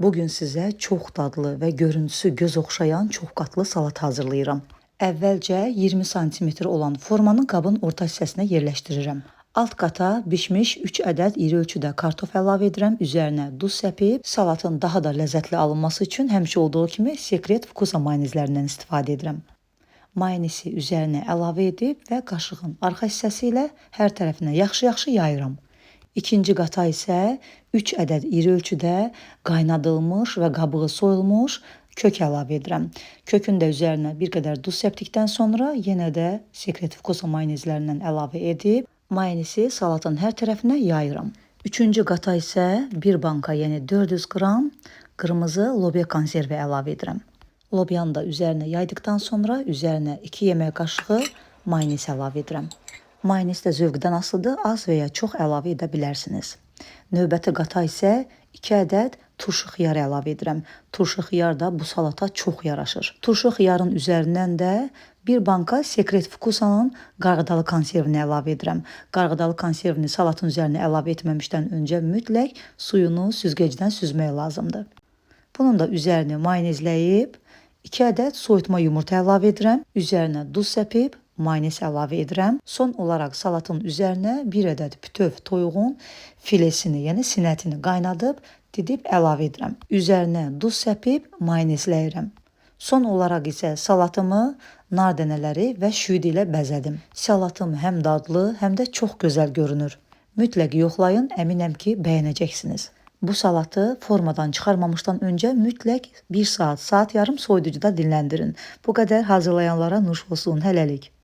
Bugün sizə çox dadlı və görüntüsü göz oxşayan çox qatlı salat hazırlayıram. Əvvəlcə 20 sm olan formanı qabın orta hissəsinə yerləşdirirəm. Alt qata bişmiş 3 ədəd iri ölçüdə kartof əlavə edirəm. Üzərinə duz səpib, salatın daha da ləzzətli alınması üçün həmişə olduğu kimi Secret Vkusa mayonezlərindən istifadə edirəm. Mayonezi üzərinə əlavə edib və qaşığın arxa hissəsi ilə hər tərəfinə yaxşı-yaxşı yayıram. İkinci qata isə 3 ədəd iri ölçüdə qaynadılmış və qabığı soyulmuş kök əlavə edirəm. Kökün də üzərinə bir qədər duz səpdikdən sonra yenə də Secret Vkusa mayonezlərindən əlavə edib mayonezi salatın hər tərəfinə yayıram. Üçüncü qata isə bir banka, yəni 400 qram qırmızı lobya konservi əlavə edirəm. Lobyanı da üzərinə yaydıqdan sonra üzərinə 2 yemək qaşığı mayonez əlavə edirəm. Mayonez də zövqdən asılıdır, az və ya çox əlavə edə bilərsiniz. Növbəti qata isə 2 ədəd turşu xiyar əlavə edirəm. Turşu xiyar da bu salata çox yaraşır. Turşu xiyarın üzərindən də bir banka Secret Vkusa'nın qarğıdalı konservini əlavə edirəm. Qarğıdalı konservini salatın üzərinə əlavə etməmişdən öncə mütləq suyunu süzgəcdən süzmək lazımdır. Bunun da üzərini mayonezləyib 2 ədəd soyutma yumurta əlavə edirəm. Üzərinə duz səpib mayonez əlavə edirəm. Son olaraq salatın üzərinə 1 ədəd bütöv toyuğun filesini, yəni sinətini qaynadıb, didib əlavə edirəm. Üzərinə duz səpib mayonezləyirəm. Son olaraq isə salatımı nar dənələri və şüd ilə bəzədim. Salatım həm dadlı, həm də çox gözəl görünür. Mütləq yoxlayın, əminəm ki, bəyənəcəksiniz. Bu salatı formadan çıxarmamışdan öncə mütləq 1 saat, saat yarım soyuducuda dinləndirin. Bu qədər hazırlayanlara nuş olsun, hələlik.